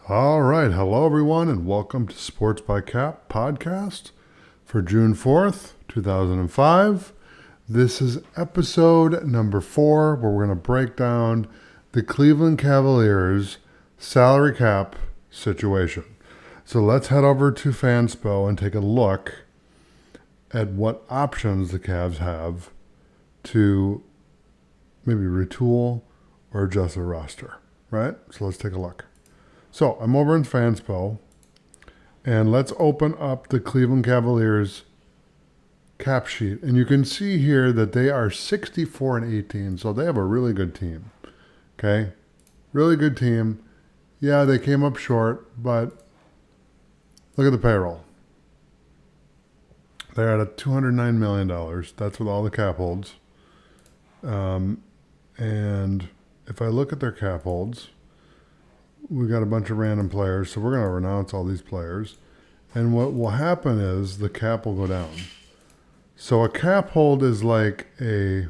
All right. Hello, everyone, and welcome to Sports by Cap podcast for June 4th, 2005. This is episode number 4, where we're going to break down the Cleveland Cavaliers salary cap situation. So let's head over to Fanspo and take a look at what options the Cavs have to maybe retool or adjust their roster, right? So let's take a look. So I'm over in Fanspo, and let's open up the Cleveland Cavaliers cap sheet. And you can see here that they are 64-18, so they have a really good team. Okay? Really good team. Yeah, they came up short, but look at the payroll. They're at $209 million. That's with all the cap holds. And if I look at their cap holds, we got a bunch of random players, so we're going to renounce all these players. And what will happen is the cap will go down. So a cap hold is like a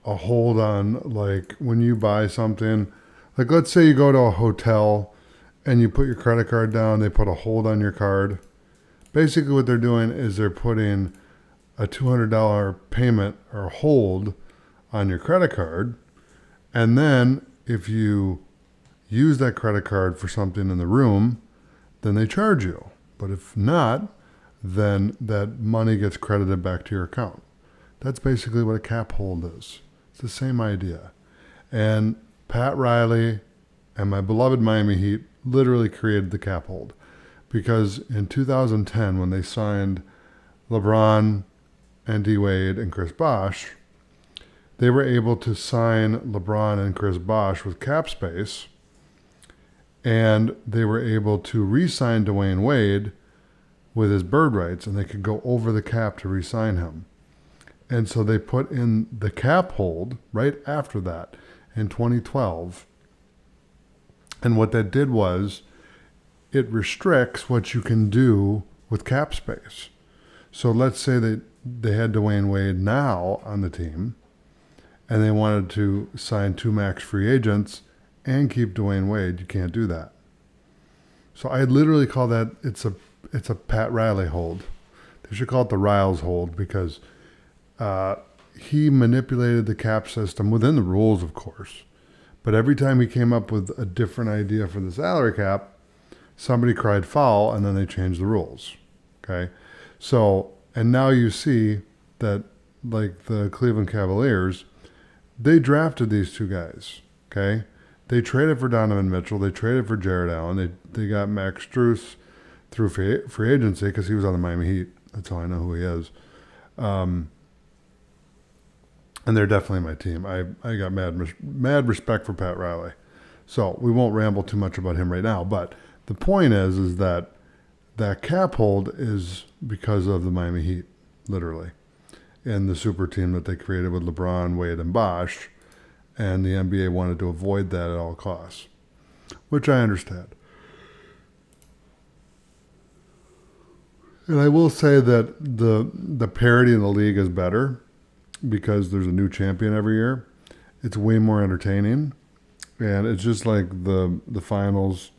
hold on, like when you buy something. Like let's say you go to a hotel and you put your credit card down, they put a hold on your card. Basically what they're doing is they're putting a $200 payment or hold on your credit card. And then if you use that credit card for something in the room, then they charge you. But if not, then that money gets credited back to your account. That's basically what a cap hold is. It's the same idea. And Pat Riley and my beloved Miami Heat literally created the cap hold. Because in 2010, when they signed LeBron and D. Wade and Chris Bosh, they were able to sign LeBron and Chris Bosh with cap space, and they were able to re-sign Dwayne Wade with his bird rights, and they could go over the cap to re-sign him. And so they put in the cap hold right after that in 2012. And what that did was it restricts what you can do with cap space. So let's say that they had Dwayne Wade now on the team, and they wanted to sign 2 max free agents and keep Dwayne Wade. You can't do that. So I literally call that it's a Pat Riley hold. They should call it the Riles hold because he manipulated the cap system within the rules, of course. But every time he came up with a different idea for the salary cap, somebody cried foul, and then they changed the rules. Okay? So, and now you see that like the Cleveland Cavaliers, they drafted these 2 guys, okay? They traded for Donovan Mitchell. They traded for Jared Allen. They got Max Strus through free agency because he was on the Miami Heat. That's how I know who he is. And they're definitely my team. I got mad respect for Pat Riley. So we won't ramble too much about him right now. But the point is that that cap hold is because of the Miami Heat, literally. And the super team that they created with LeBron, Wade, and Bosh. And the NBA wanted to avoid that at all costs, which I understand. And I will say that the parity in the league is better because there's a new champion every year. It's way more entertaining. And it's just like the finals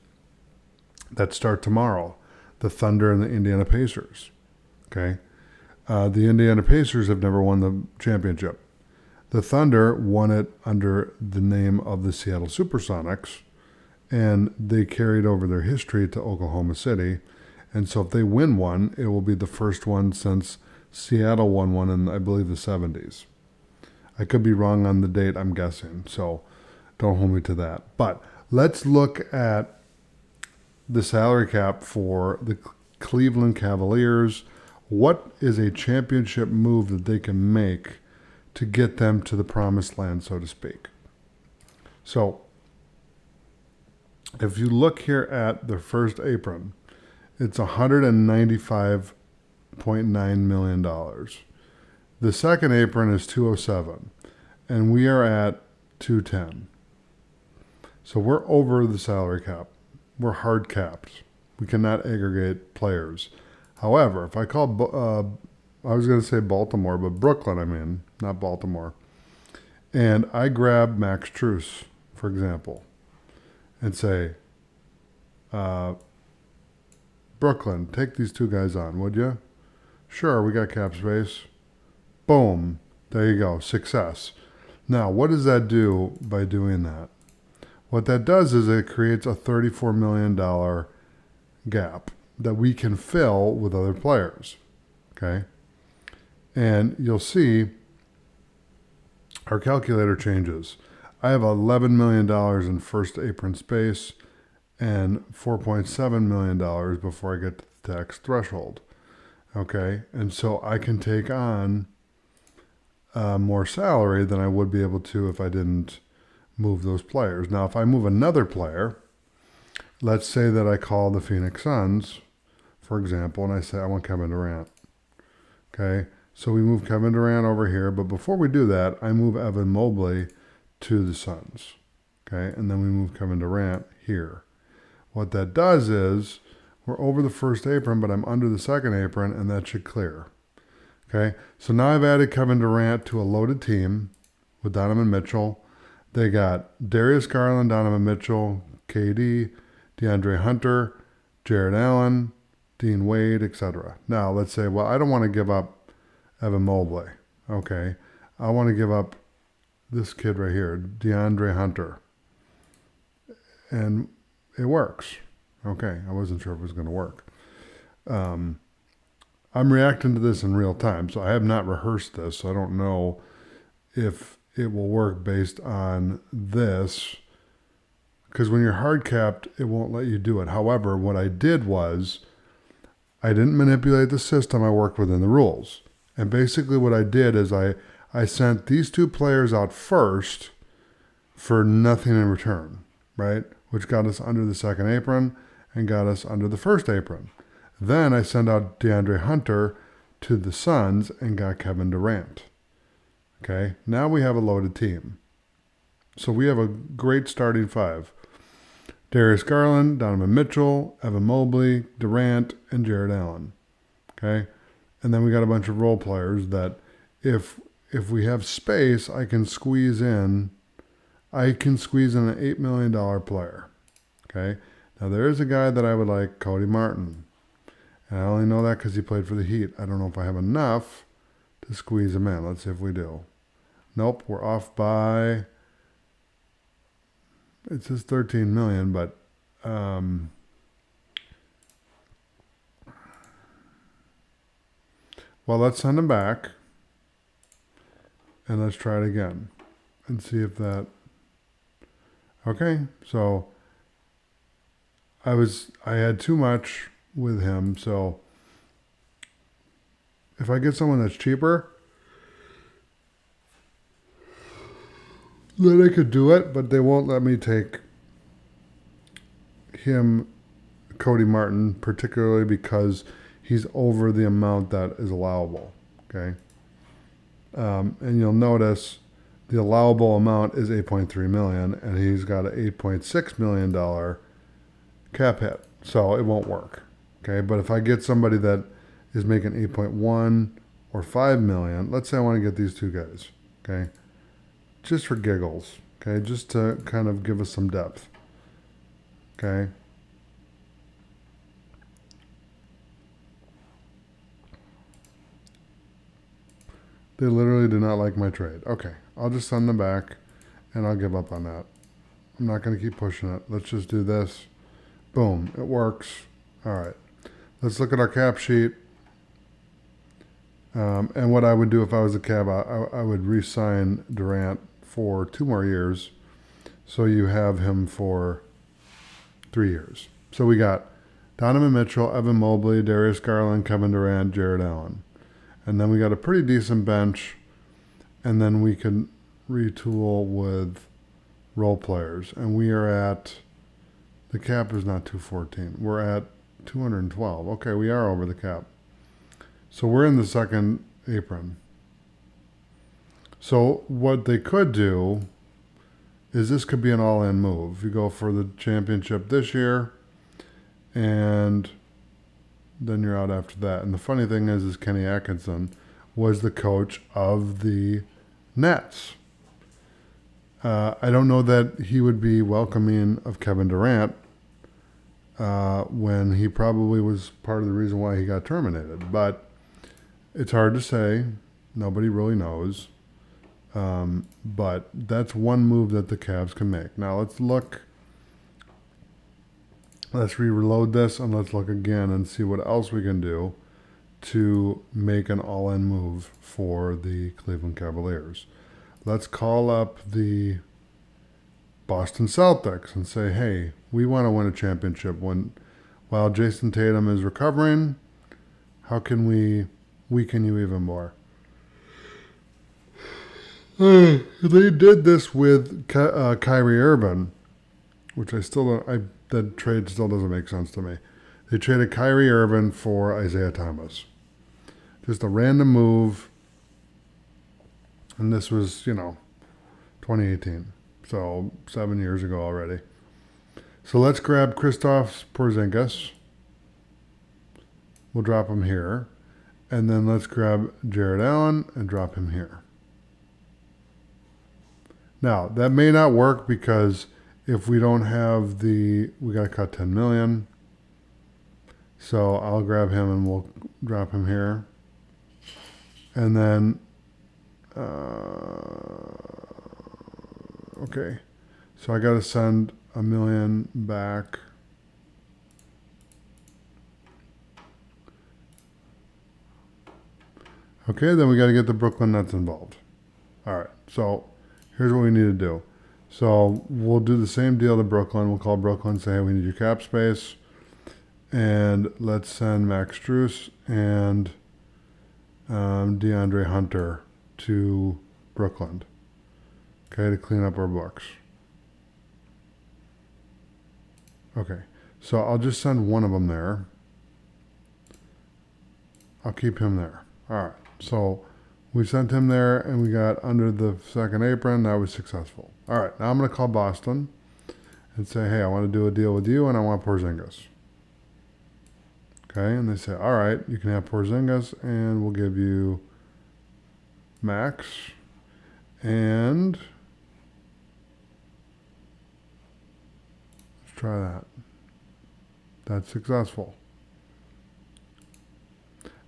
that start tomorrow, the Thunder and the Indiana Pacers. Okay? The Indiana Pacers have never won the championship. The Thunder won it under the name of the Seattle Supersonics, and they carried over their history to Oklahoma City. And so if they win one, it will be the first one since Seattle won one in, I believe, the 70s. I could be wrong on the date, I'm guessing, so don't hold me to that. But let's look at the salary cap for the Cleveland Cavaliers. What is a championship move that they can make to get them to the promised land, so to speak? So if you look here at the first apron, it's $195.9 million. The second apron is 207, and we are at 210. So we're over the salary cap. We're hard capped. We cannot aggregate players. However, if I call I was going to say Baltimore, but Brooklyn, not Baltimore. And I grabbed Max Strus for example, and say, Brooklyn, take these two guys on, would you? Sure, we got cap space. Boom. There you go. Success. Now, what does that do by doing that? What that does is it creates a $34 million gap that we can fill with other players. Okay? And you'll see our calculator changes. I have $11 million in first apron space and $4.7 million before I get to the tax threshold. Okay? And so I can take on more salary than I would be able to if I didn't move those players. Now, if I move another player, let's say that I call the Phoenix Suns, for example, and I say I want Kevin Durant. Okay? So we move Kevin Durant over here, but before we do that, I move Evan Mobley to the Suns. Okay? And then we move Kevin Durant here. What that does is we're over the first apron, but I'm under the second apron, and that should clear. Okay? So now I've added Kevin Durant to a loaded team with Donovan Mitchell. They got Darius Garland, Donovan Mitchell, KD, DeAndre Hunter, Jared Allen, Dean Wade, etc. Now, let's say, well, I don't want to give up Evan Mobley. Okay. I want to give up this kid right here, DeAndre Hunter. And it works. Okay. I wasn't sure if it was going to work. I'm reacting to this in real time, so I have not rehearsed this, so I don't know if it will work based on this. Because when you're hard capped, it won't let you do it. However, what I did was I didn't manipulate the system. I worked within the rules. And basically what I did is I sent these two players out first for nothing in return, right? Which got us under the second apron and got us under the first apron. Then I sent out DeAndre Hunter to the Suns and got Kevin Durant. Okay, now we have a loaded team. So we have a great starting five. Darius Garland, Donovan Mitchell, Evan Mobley, Durant, and Jared Allen. Okay? And then we got a bunch of role players that if we have space, I can squeeze in an $8 million player. Okay? Now there is a guy that I would like, Cody Martin. And I only know that because he played for the Heat. I don't know if I have enough to squeeze him in. Let's see if we do. Nope, we're off by, it says 13 million, but well, let's send him back and let's try it again and see if that, okay, so I had too much with him, so if I get someone that's cheaper, then I could do it, but they won't let me take him, Cody Martin, particularly because he's over the amount that is allowable, okay? And you'll notice the allowable amount is $8.3 million, and he's got an $8.6 million cap hit, so it won't work, okay? But if I get somebody that is making 8.1 or 5 million, let's say I want to get these two guys, okay? Just for giggles, okay? Just to kind of give us some depth, okay? They literally do not like my trade. Okay, I'll just send them back, and I'll give up on that. I'm not going to keep pushing it. Let's just do this. Boom, it works. All right, let's look at our cap sheet. And what I would do if I was a Cav, I would re-sign Durant for 2 more years, so you have him for 3 years. So we got Donovan Mitchell, Evan Mobley, Darius Garland, Kevin Durant, Jared Allen. And then we got a pretty decent bench, and then we can retool with role players. And we are at, the cap is not 214. We're at 212. Okay, we are over the cap. So we're in the second apron. So what they could do is this could be an all-in move. You go for the championship this year, and then you're out after that. And the funny thing is Kenny Atkinson was the coach of the Nets. I don't know that he would be welcoming of Kevin Durant when he probably was part of the reason why he got terminated. But it's hard to say. Nobody really knows. But that's one move that the Cavs can make. Now let's look. Let's reload this and let's look again and see what else we can do to make an all-in move for the Cleveland Cavaliers. Let's call up the Boston Celtics and say, hey, we want to win a championship while Jason Tatum is recovering. How can we weaken you even more? They did this with Kyrie Irving, which I still don't. That trade still doesn't make sense to me. They traded Kyrie Irving for Isaiah Thomas. Just a random move. And this was, 2018. So 7 years ago already. So let's grab Kristaps Porzingis. We'll drop him here. And then let's grab Jared Allen and drop him here. Now, that may not work because if we don't have we got to cut 10 million. So I'll grab him and we'll drop him here. And then, okay. So I got to send $1 million back. Okay, then we got to get the Brooklyn Nets involved. All right, so here's what we need to do. So we'll do the same deal to Brooklyn. We'll call Brooklyn and say, hey, we need your cap space. And let's send Max Strus and DeAndre Hunter to Brooklyn. Okay, to clean up our books. Okay, so I'll just send one of them there. I'll keep him there. All right, so we sent him there and we got under the second apron. That was successful. All right, now I'm going to call Boston and say, hey, I want to do a deal with you and I want Porzingis. Okay, and they say, all right, you can have Porzingis and we'll give you Max. And let's try that. That's successful.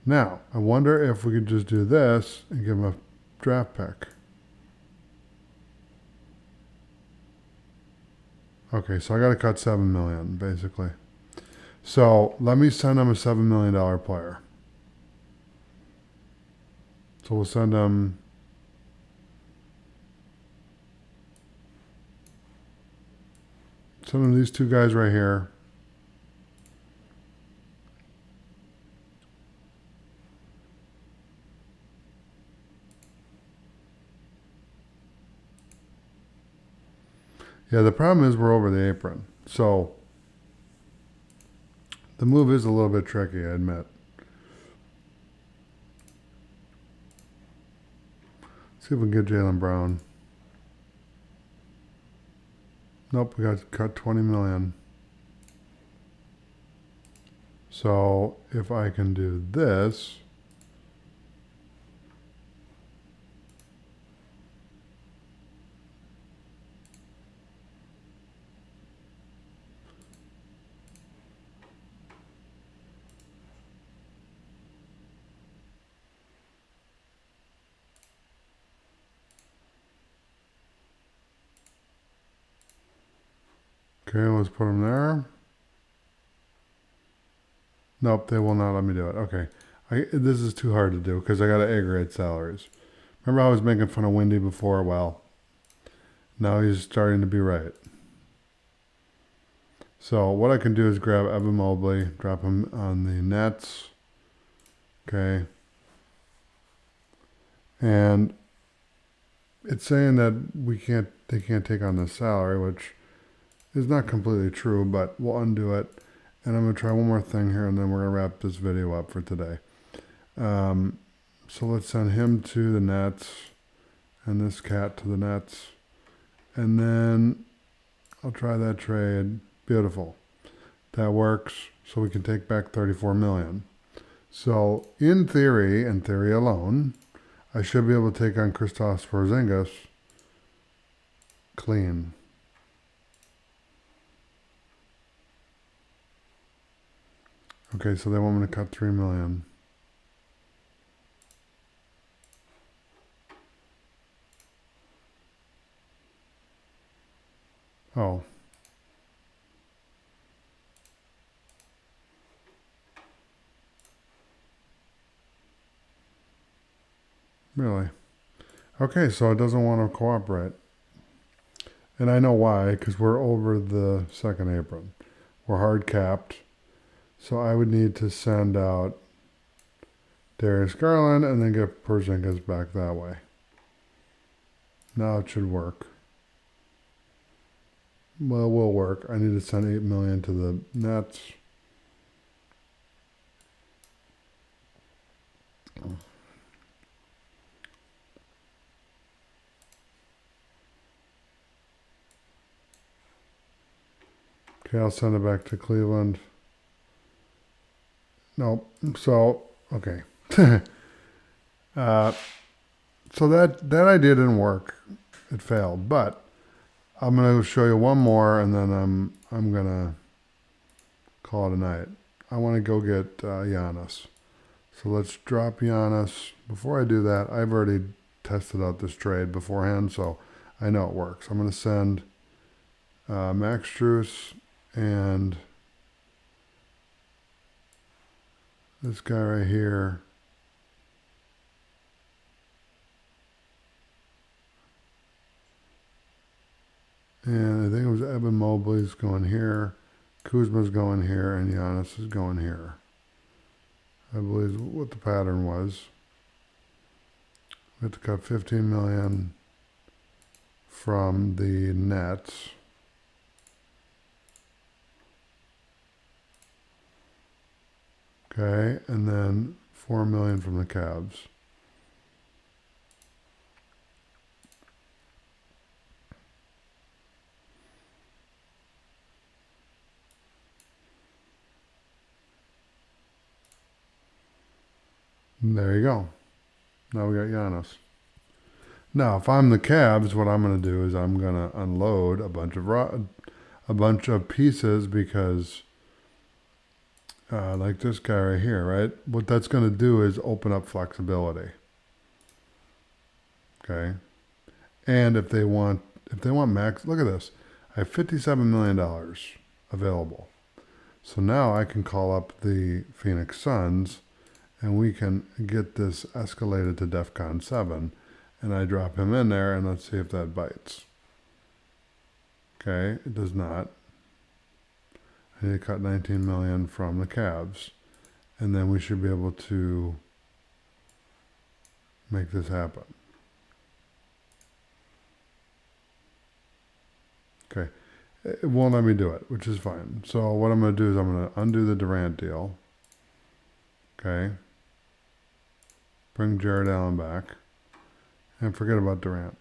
Now, I wonder if we could just do this and give him a draft pick. Okay, so I got to cut $7 million, basically. So let me send him a $7 million player. So we'll send him these two guys right here. Yeah, the problem is we're over the apron. So the move is a little bit tricky, I admit. See if we can get Jaylen Brown. Nope, we got to cut 20 million. So if I can do this, okay, let's put them there. Nope, they will not let me do it. Okay, this is too hard to do because I got to aggregate salaries. Remember I was making fun of Wendy before? Well, now he's starting to be right. So what I can do is grab Evan Mobley, drop him on the Nets. Okay. And it's saying that they can't take on this salary, which is not completely true, but we'll undo it. And I'm going to try one more thing here, and then we're going to wrap this video up for today. So let's send him to the Nets, and this cat to the Nets. And then I'll try that trade. Beautiful. That works, so we can take back $34 million. So in theory, and theory alone, I should be able to take on Kristaps Porzingis clean. Okay, so they want me to cut $3 million. Oh. Really? Okay, so it doesn't want to cooperate. And I know why, because we're over the second apron. We're hard capped. So I would need to send out Darius Garland and then get Porzingis back that way. Now it should work. Well, it will work. I need to send $8 million to the Nets. Okay, I'll send it back to Cleveland. Nope. So, okay. So that idea didn't work. It failed. But I'm going to show you one more, and then I'm going to call it a night. I want to go get Giannis. So let's drop Giannis. Before I do that, I've already tested out this trade beforehand, so I know it works. I'm going to send Max Strus and this guy right here. And I think it was Evan Mobley's going here, Kuzma's going here, and Giannis is going here. I believe what the pattern was. We have to cut $15 million from the Nets. Okay, and then $4 million from the Cavs. There you go. Now we got Giannis. Now, if I'm the Cavs, what I'm going to do is I'm going to unload a bunch of pieces because, like this guy right here, right? What that's going to do is open up flexibility. Okay, and if they want max, look at this. I have $57 million available. So now I can call up the Phoenix Suns. And we can get this escalated to DEFCON 7. And I drop him in there, and let's see if that bites. Okay, it does not. I need to cut $19 million from the Cavs. And then we should be able to make this happen. Okay, it won't let me do it, which is fine. So what I'm going to do is I'm going to undo the Durant deal. Okay. Bring Jared Allen back. And forget about Durant.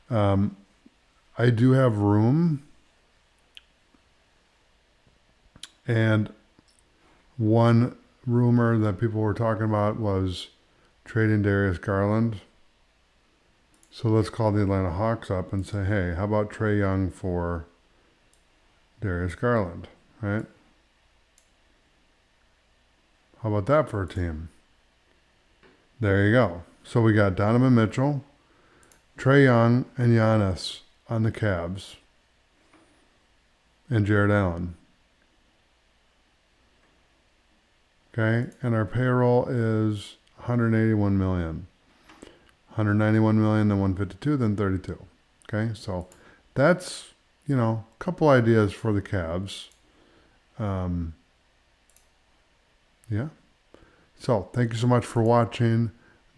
I do have room. And one rumor that people were talking about was trading Darius Garland. So let's call the Atlanta Hawks up and say, hey, how about Trae Young for Darius Garland, right? How about that for a team? There you go. So we got Donovan Mitchell, Trae Young, and Giannis on the Cavs, and Jared Allen. Okay, and our payroll is $181 million. $191 million, then $152, then $32. Okay, so that's, a couple ideas for the Cavs. Yeah. So thank you so much for watching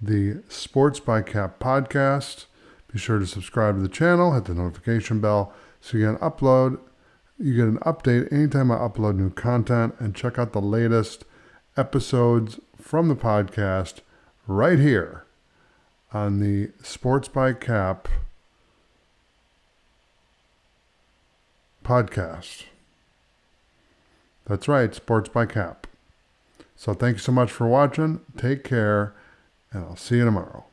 the Sports by Cap podcast. Be sure to subscribe to the channel, hit the notification bell so you get an update anytime I upload new content, and check out the latest episodes from the podcast right here on the Sports by Cap podcast. That's right, Sports by Cap. So thank you so much for watching. Take care, and I'll see you tomorrow.